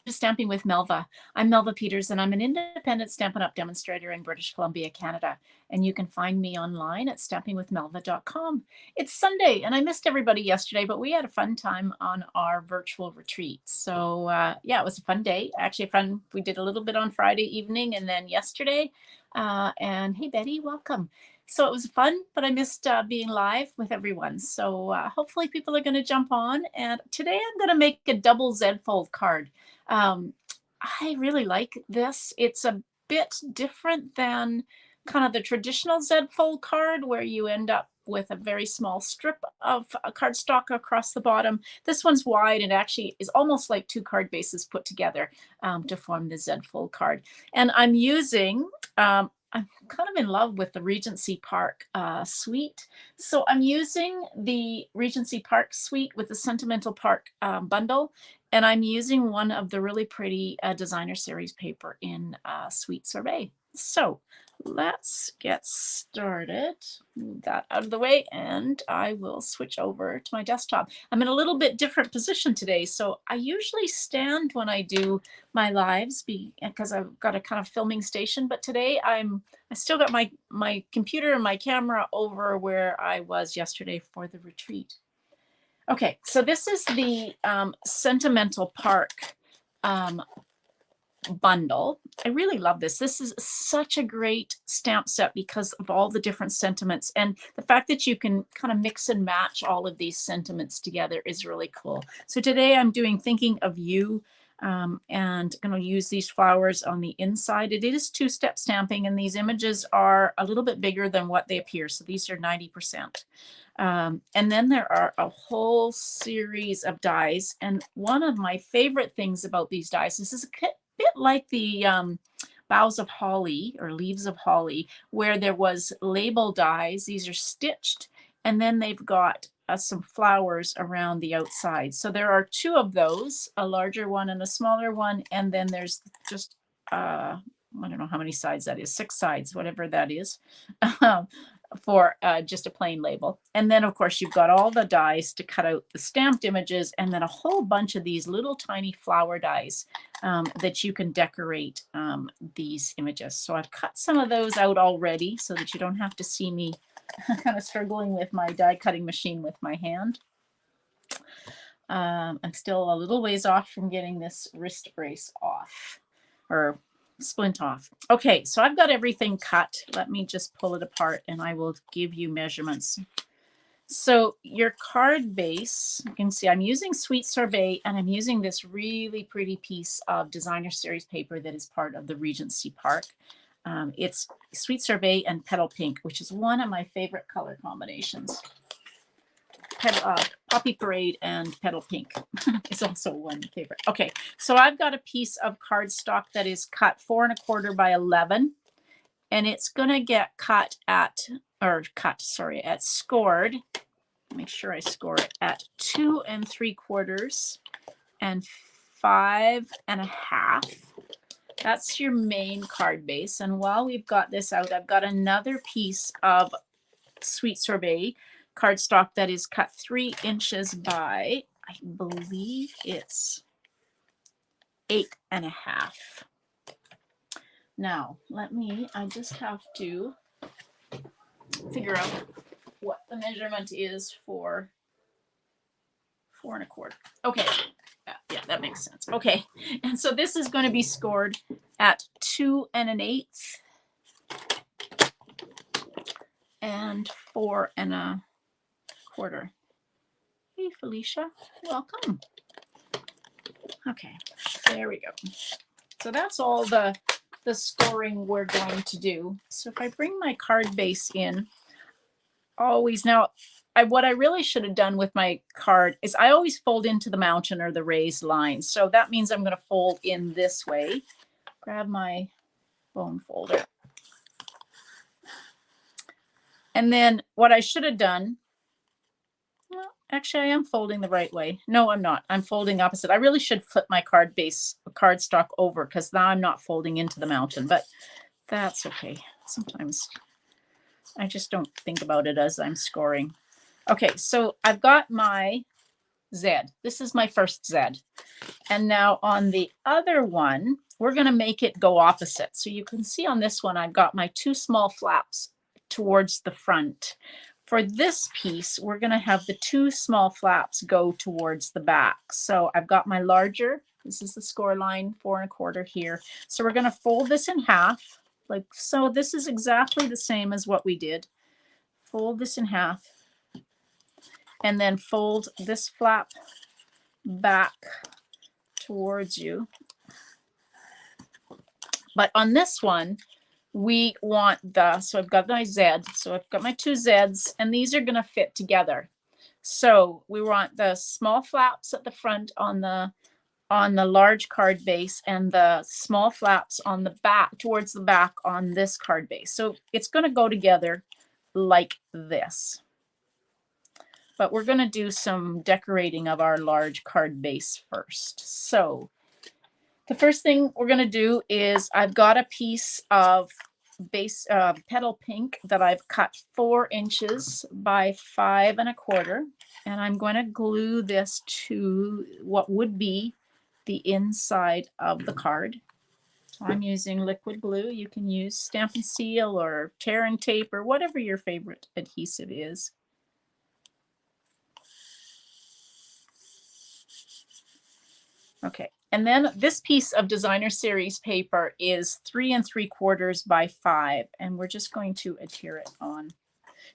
Stamping with Melva. I'm Melva Peters, and I'm an independent Stampin' Up! Demonstrator in British Columbia, Canada. And you can find me online at stampingwithmelva.com. It's Sunday, and I missed everybody yesterday, but we had a fun time on our virtual retreat. So yeah, it was a fun day. Actually, fun. We did a little bit on Friday evening, and then yesterday. And hey, Betty, welcome. So it was fun, but I missed being live with everyone. So hopefully people are going to jump on. And today I'm going to make a double Z fold card. I really like this. It's a bit different than kind of the traditional Z fold card where you end up with a very small strip of cardstock across the bottom. This one's wide and actually is almost like two card bases put together to form the Z fold card. And I'm using, I'm kind of in love with the Regency Park suite. So I'm using the Regency Park suite with the Sentimental Park bundle. And I'm using one of the really pretty designer series paper in Sweet Sorbet. So let's get started. Move that out of the way and I will switch over to my desktop. I'm in a little bit different position today. So I usually stand when I do my lives because I've got a kind of filming station. But today I still got my computer and my camera over where I was yesterday for the retreat. Okay, so this is the Sentimental Park bundle. I really love this. This is such a great stamp set because of all the different sentiments, and the fact that you can kind of mix and match all of these sentiments together is really cool. So today I'm doing Thinking of You, and going to use these flowers on the inside. It is two-step stamping, and these images are a little bit bigger than what they appear. So these are 90%. And then there are a whole series of dies. And one of my favorite things about these dies, this is a bit like the boughs of holly or leaves of holly, where there was label dies. These are stitched, and then they've got some flowers around the outside. So there are two of those, a larger one and a smaller one. And then there's just, I don't know how many sides that is, 6 sides, whatever that is. For just a plain label. And then of course you've got all the dies to cut out the stamped images, and then a whole bunch of these little tiny flower dies that you can decorate these images. So I've cut some of those out already so that you don't have to see me kind of struggling with my die cutting machine with my hand. I'm still a little ways off from getting this wrist brace off, or splint off. Okay, so I've got everything cut. Let me just pull it apart and I will give you measurements. So your card base, you can see I'm using Sweet Sorbet, and I'm using this really pretty piece of designer series paper that is part of the Regency Park. It's Sweet Sorbet and Petal Pink, which is one of my favorite color combinations. Poppy Parade and Petal Pink is also one favorite. Okay, so I've got a piece of cardstock that is cut 4 1/4 by 11, and it's going to get scored. Make sure I score it at 2 3/4 and 5 1/2. That's your main card base. And while we've got this out, I've got another piece of Sweet Sorbet cardstock that is cut 3 inches by, I believe it's 8 1/2. Now, I just have to figure out what the measurement is for 4 1/4. Okay, yeah, that makes sense. Okay, and so this is going to be scored at 2 1/8 and 4 1/4. Hey, Felicia, welcome. Okay, there we go. So that's all the scoring we're going to do. So if I bring my card base in, what I really should have done with my card is I always fold into the mountain or the raised line. So that means I'm going to fold in this way. Grab my bone folder. And then what I should have done, well, actually I am folding the right way. No, I'm not. I'm folding opposite. I really should flip my cardstock over, because now I'm not folding into the mountain, but that's okay. Sometimes I just don't think about it as I'm scoring. Okay, so I've got my Z. This is my first Z. And now on the other one, we're going to make it go opposite. So you can see on this one, I've got my 2 small flaps towards the front. For this piece, we're going to have the 2 small flaps go towards the back. So I've got my larger, this is the score line, 4 1/4 here. So we're going to fold this in half, like so. This is exactly the same as what we did. Fold this in half, and then fold this flap back towards you. But on this one, we want so I've got my Z, so I've got my 2 Zs, and these are going to fit together. So we want the small flaps at the front on the large card base, and the small flaps on the back, towards the back on this card base. So it's going to go together like this. But we're going to do some decorating of our large card base first. So the first thing we're going to do is I've got a piece of base petal pink that I've cut 4 inches by 5 1/4, and I'm going to glue this to what would be the inside of the card. So I'm using liquid glue. You can use Stamp and Seal or tear and tape or whatever your favorite adhesive is. Okay, and then this piece of designer series paper is 3 3/4 by 5, and we're just going to adhere it on.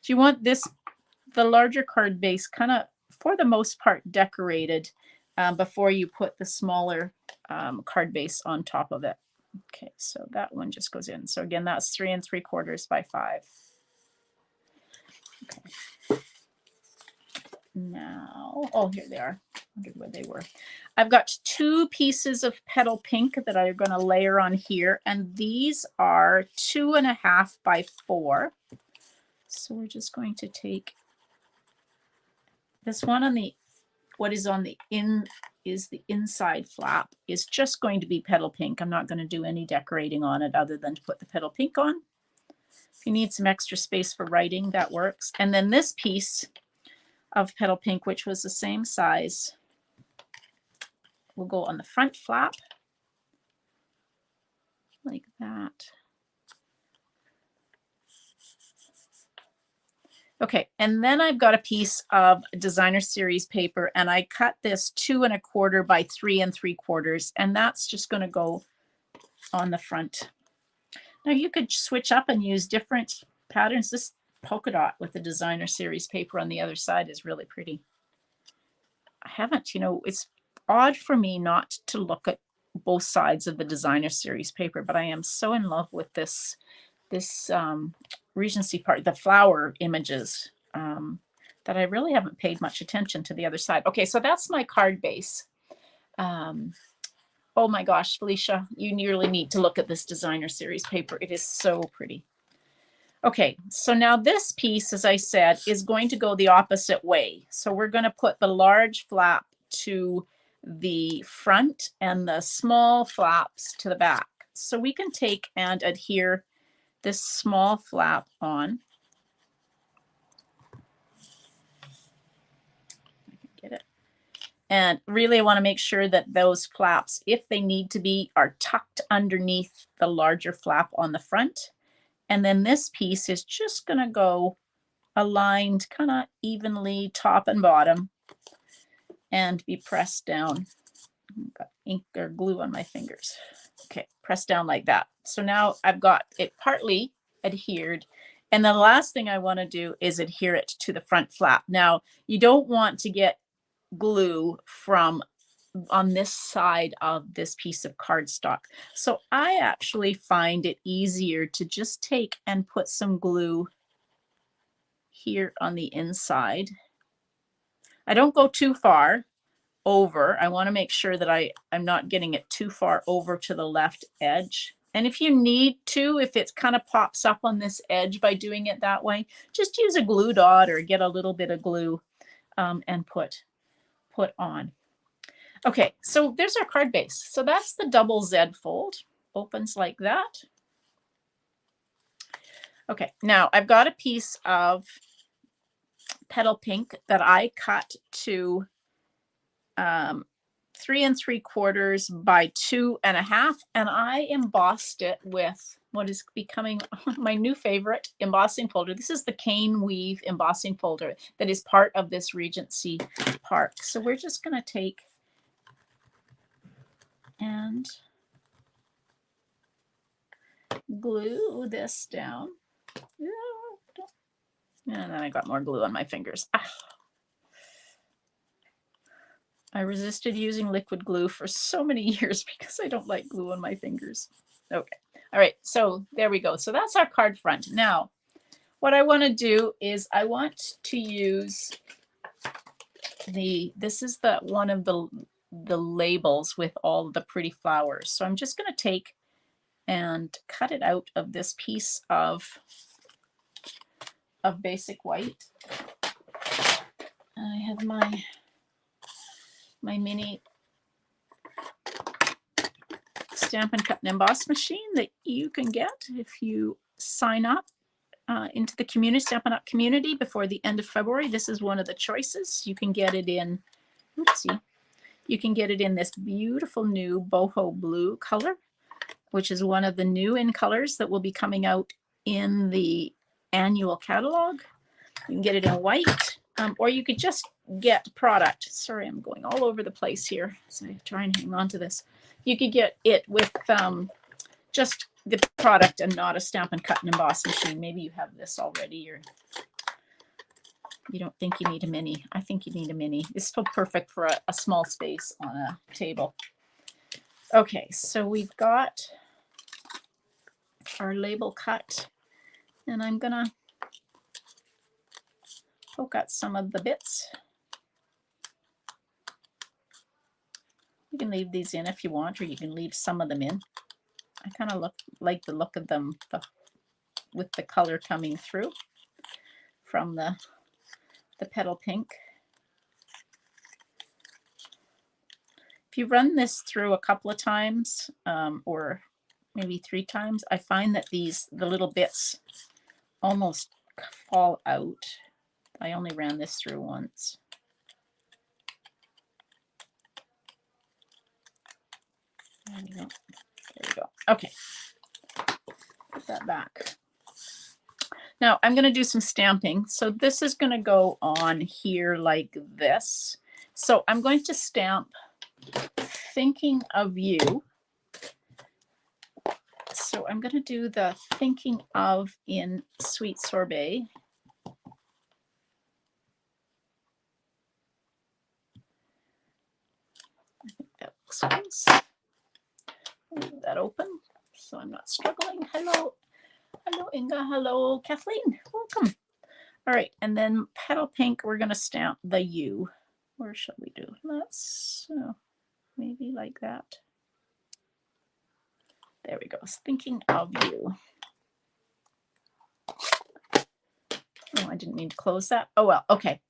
So you want this, the larger card base, kind of for the most part decorated before you put the smaller card base on top of it. Okay, so that one just goes in. So again, that's 3 3/4 by 5. Okay. Now, oh, here they are. I wondered where they were. I've got 2 pieces of petal pink that I'm going to layer on here, and these are 2 1/2 by 4. So we're just going to take this one on the, what is on the inside flap is just going to be petal pink. I'm not going to do any decorating on it other than to put the petal pink on. If you need some extra space for writing, that works. And then this piece of petal pink, which was the same size, will go on the front flap like that. Okay, and then I've got a piece of designer series paper, and I cut this 2 1/4 by 3 3/4, and that's just going to go on the front. Now you could switch up and use different patterns. This polka dot with the designer series paper on the other side is really pretty. I haven't, it's odd for me not to look at both sides of the designer series paper, but I am so in love with this Regency part, the flower images, that I really haven't paid much attention to the other side. Okay, so that's my card base. Oh my gosh, Felicia, you really need to look at this designer series paper. It is so pretty. Okay, so now this piece, as I said, is going to go the opposite way. So we're going to put the large flap to the front and the small flaps to the back. So we can take and adhere this small flap on. I can get it. And really I want to make sure that those flaps, if they need to be, are tucked underneath the larger flap on the front. And then this piece is just going to go aligned kind of evenly top and bottom and be pressed down. I've got ink or glue on my fingers. Okay, press down like that. So now I've got it partly adhered. And the last thing I want to do is adhere it to the front flap. Now, you don't want to get glue from on this side of this piece of cardstock. So I actually find it easier to just take and put some glue here on the inside. I don't go too far over. I want to make sure that I'm not getting it too far over to the left edge. And if you need to, if it kind of pops up on this edge by doing it that way, just use a glue dot or get a little bit of glue and put on. Okay, so there's our card base. So that's the double Z fold. Opens like that. Okay, now I've got a piece of petal pink that I cut to 3 3/4 by 2.5, and I embossed it with what is becoming my new favorite embossing folder. This is the Cane Weave embossing folder that is part of this Regency Park. So we're just going to take and glue this down. And then I got more glue on my fingers. I resisted using liquid glue for so many years because I don't like glue on my fingers. Okay. All right. So there we go. So that's our card front. Now, what I want to do is I want to use this is one of the labels with all the pretty flowers. So I'm just going to take and cut it out of this piece of basic white. I have my mini Stampin' Cut and Emboss machine that you can get if you sign up into the community, Stampin' Up community before the end of February. This is one of the choices. You can get it in, oopsie, you can get it in this beautiful new boho blue color, which is one of the new in colors that will be coming out in the annual catalog. You can get it in white, or you could just get product. Sorry, I'm going all over the place here, so I try and hang on to this. You could get it with just the product and not a Stampin' Cut and Emboss machine. Maybe you have this already, or you don't think you need a mini. I think you need a mini. It's still perfect for a small space on a table. Okay, so we've got our label cut, and I'm gonna poke out some of the bits. You can leave these in if you want, or you can leave some of them in. I kind of like the look of them with the color coming through from the petal pink. If you run this through a couple of times, or maybe 3 times, I find that the little bits almost fall out. I only ran this through once. There we go. There we go. Okay. Put that back. Now I'm going to do some stamping. So this is going to go on here like this. So I'm going to stamp Thinking of You. So I'm going to do the Thinking of in Sweet Sorbet. I think that looks close. Leave that open so I'm not struggling. Hello. Hello, Inga. Hello, Kathleen. Welcome. All right, and then petal pink, we're going to stamp the U. Where shall we do? Let's maybe like that. There we go. Thinking of You. Oh, I didn't mean to close that. Oh, well, okay.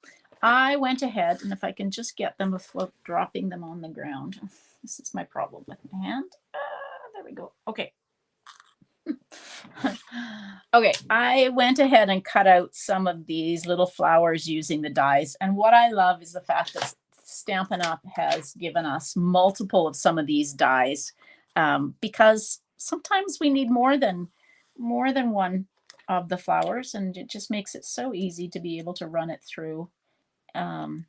I went ahead, and if I can just get them without dropping them on the ground. This is my problem with my hand. There we go. Okay. Okay, I went ahead and cut out some of these little flowers using the dies. And what I love is the fact that Stampin' Up! Has given us multiple of some of these dies, because sometimes we need more than one of the flowers, and it just makes it so easy to be able to run it through and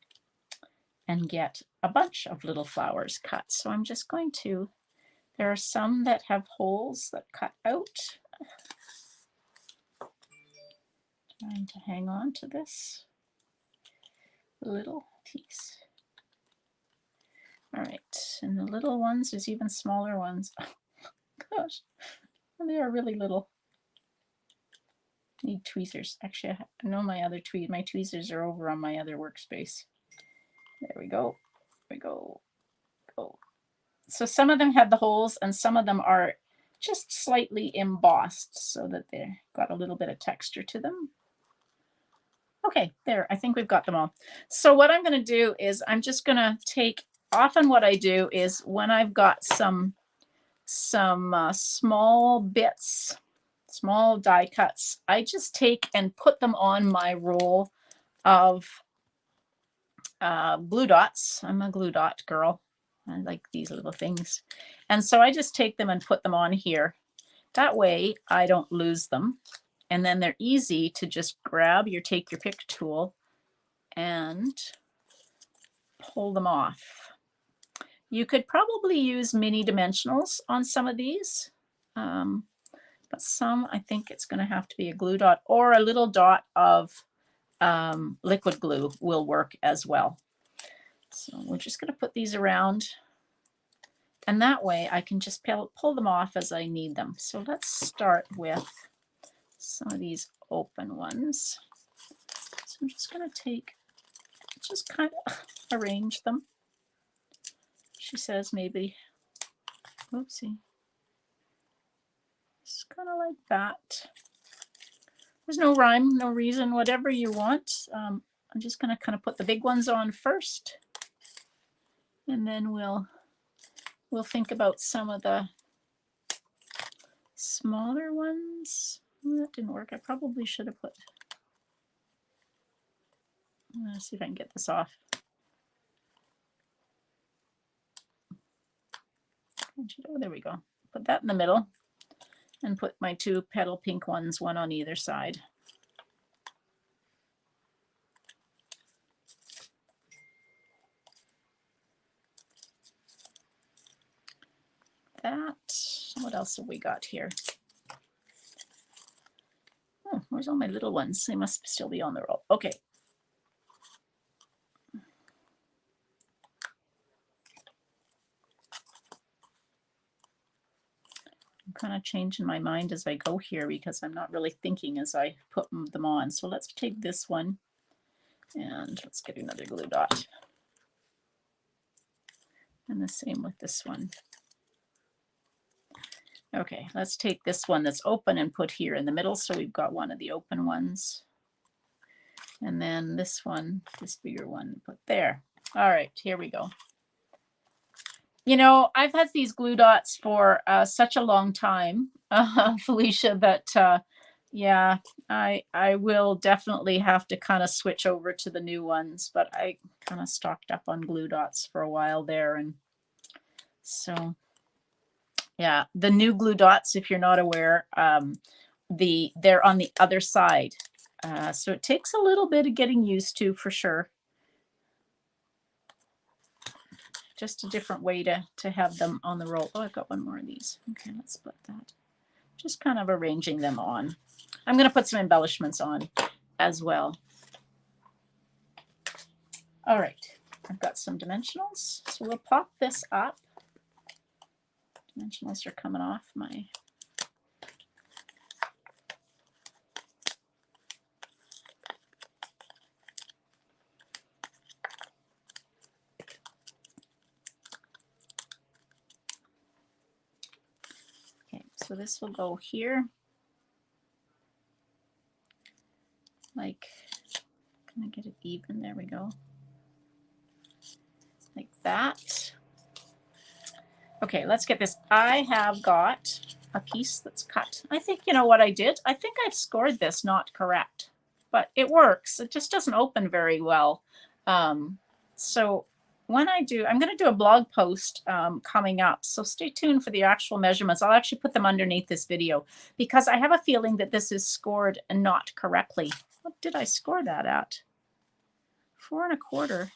get a bunch of little flowers cut. So I'm just going to, there are some that have holes that cut out. Trying to hang on to this little piece. All right, and the little ones, there's even smaller ones. Oh, gosh, they are really little. Need tweezers. Actually, I know my tweezers are over on my other workspace. There we go. There we go. Go. So some of them have the holes, and some of them are just slightly embossed so that they've got a little bit of texture to them. Okay, there, I think we've got them all. So what I'm going to do is I'm just going to take, often what I do is when I've got some small bits, small die cuts, I just take and put them on my roll of glue dots. I'm a glue dot girl. I like these little things. And so I just take them and put them on here. That way I don't lose them. And then they're easy to just grab. Take your pick tool and pull them off. You could probably use mini dimensionals on some of these. But some, I think it's going to have to be a glue dot, or a little dot of liquid glue will work as well. So we're just going to put these around, and that way I can just pull them off as I need them. So let's start with some of these open ones. So I'm just going to just kind of arrange them. She says maybe, oopsie, just kind of like that. There's no rhyme, no reason, whatever you want. I'm just going to kind of put the big ones on first, and then we'll think about some of the smaller ones. That didn't work. I probably should have put. Let's see if I can get this off. Oh, there we go. Put that in the middle and put my two petal pink ones, one on either side. That. What else have we got here? Oh, where's all my little ones? They must still be on the roll. Okay. I'm kind of changing my mind as I go here because I'm not really thinking as I put them on. So let's take this one and let's get another glue dot. And the same with this one. Okay, let's take this one that's open and put here in the middle. So we've got one of the open ones. And then this one, this bigger one, put there. All right, here we go. You know, I've had these glue dots for such a long time, Felicia, that yeah, I will definitely have to kind of switch over to the new ones, but I kind of stocked up on glue dots for a while there. And so, yeah, the new glue dots, if you're not aware, they're on the other side. So it takes a little bit of getting used to for sure. Just a different way to have them on the roll. Oh, I've got one more of these. Okay, let's put that. Just kind of arranging them on. I'm going to put some embellishments on as well. All right, I've got some dimensionals. So we'll pop this up. Dimensionals are coming off my... Okay, so this will go here. Like, can I get it even? There we go. Like that. Okay, let's get this. I have got a piece that's cut. I think, you know what I did? I think I've scored this not correct, but it works. It just doesn't open very well. So when I do, I'm going to do a blog post coming up. So stay tuned for the actual measurements. I'll actually put them underneath this video because I have a feeling that this is scored not correctly. What did I score that at? 4 1/4.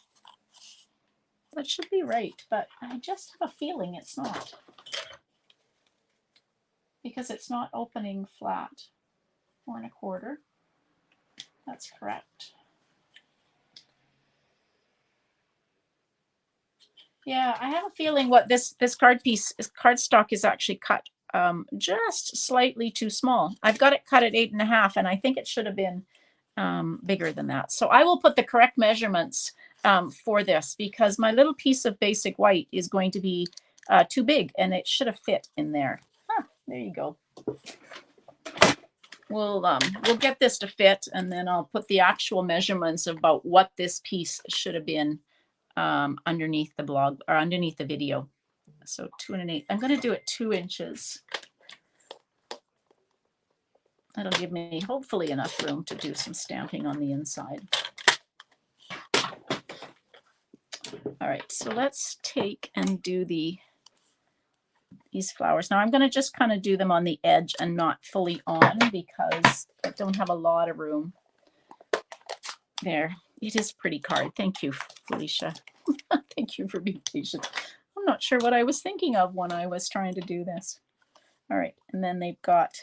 That should be right, but I just have a feeling it's not. Because it's not opening flat. 4 1/4. That's correct. Yeah, I have a feeling what this cardstock is actually cut just slightly too small. I've got it cut at 8 1/2, and I think it should have been bigger than that. So I will put the correct measurements for this because my little piece of basic white is going to be too big, and it should have fit in there. There you go. We'll get this to fit, and then I'll put the actual measurements about what this piece should have been underneath the blog or underneath the video. So 2 1/8. I'm going to do it 2 inches. That'll give me hopefully enough room to do some stamping on the inside. All right, so let's take and do these flowers. Now I'm going to just kind of do them on the edge and not fully on because I don't have a lot of room. There, it is a pretty card. Thank you, Felicia. Thank you for being patient. I'm not sure what I was thinking of when I was trying to do this. All right, and then they've got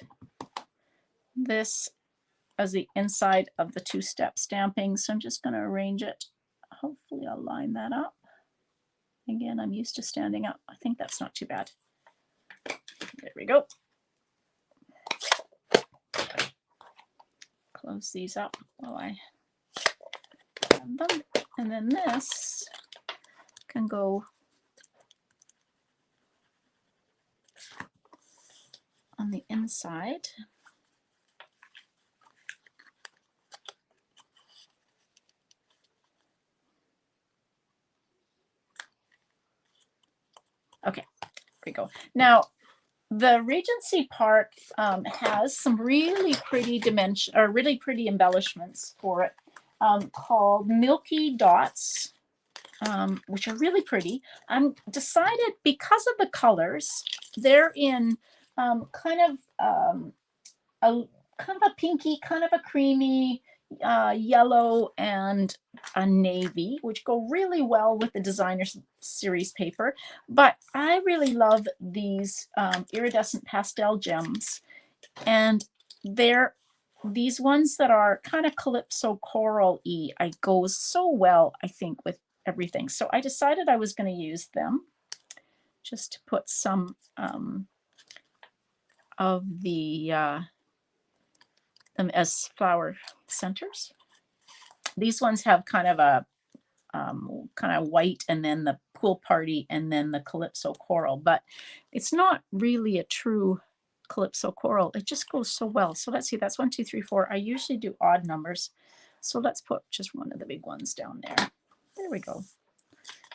this as the inside of the two-step stamping. So I'm just going to arrange it. Hopefully I'll line that up. Again, I'm used to standing up. I think that's not too bad. There we go. Close these up while I have them. And then this can go on the inside. Okay, there we go. Now, the Regency Park has some really pretty dimension or really pretty embellishments for it called Milky Dots, which are really pretty. I'm decided because of the colors, they're in kind of a pinky, kind of a creamy yellow and a navy, which go really well with the designer series paper. But I really love these iridescent pastel gems, and they're these ones that are kind of calypso coral-y. I go so well, I think, with everything. So I decided I was going to use them just to put some of the them as flower centers. These ones have kind of a kind of white and then the pool party and then the calypso coral, but it's not really a true calypso coral. It just goes so well. So let's see, that's 1, 2, 3, 4. I usually do odd numbers. So let's put just one of the big ones down there. There we go.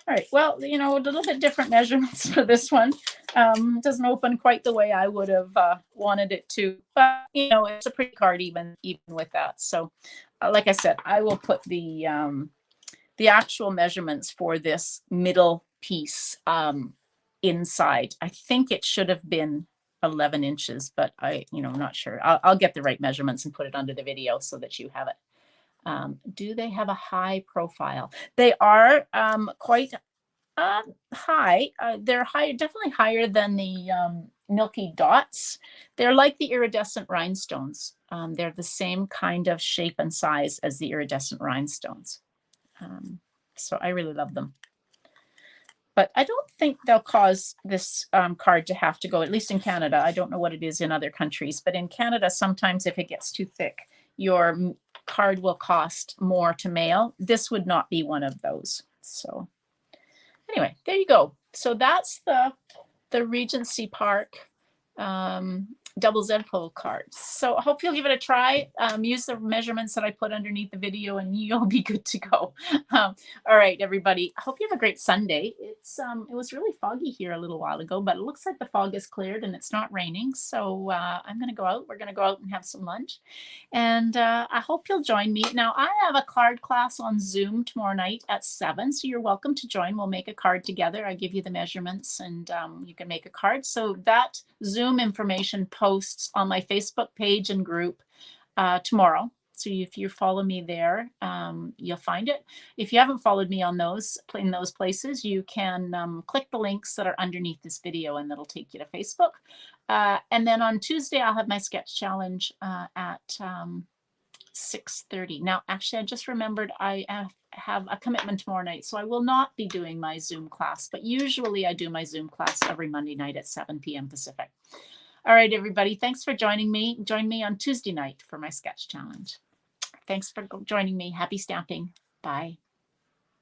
All right, well, you know, a little bit different measurements for this one. Doesn't open quite the way I would have wanted it to, but you know, it's a pretty card even with that. So, like I said, I will put the actual measurements for this middle piece inside. I think it should have been 11 inches, but I'm not sure. I'll get the right measurements and put it under the video so that you have it. Do they have a high profile? They are quite high. They're higher, definitely higher than the Milky Dots. They're like the iridescent rhinestones. They're the same kind of shape and size as the iridescent rhinestones. So I really love them. But I don't think they'll cause this card to have to go, at least in Canada. I don't know what it is in other countries, but in Canada, sometimes if it gets too thick, your card will cost more to mail. This would not be one of those. So anyway, there you go. So that's the Regency Park double Z fold cards. So I hope you'll give it a try. Use the measurements that I put underneath the video and you'll be good to go. All right, everybody. I hope you have a great Sunday. It was really foggy here a little while ago, but it looks like the fog is cleared and it's not raining. So I'm going to go out. We're going to go out and have some lunch. And I hope you'll join me. Now, I have a card class on Zoom tomorrow night at 7. So you're welcome to join. We'll make a card together. I give you the measurements and you can make a card. So that Zoom information posts on my Facebook page and group tomorrow. So if you follow me there, you'll find it. If you haven't followed me on in those places, you can click the links that are underneath this video and that'll take you to Facebook. And then on Tuesday, I'll have my sketch challenge at 6:30. Now, actually, I just remembered I have a commitment tomorrow night, so I will not be doing my Zoom class, but usually I do my Zoom class every Monday night at 7 p.m. Pacific. All right, everybody, thanks for joining me. Join me on Tuesday night for my sketch challenge. Thanks for joining me. Happy stamping. Bye.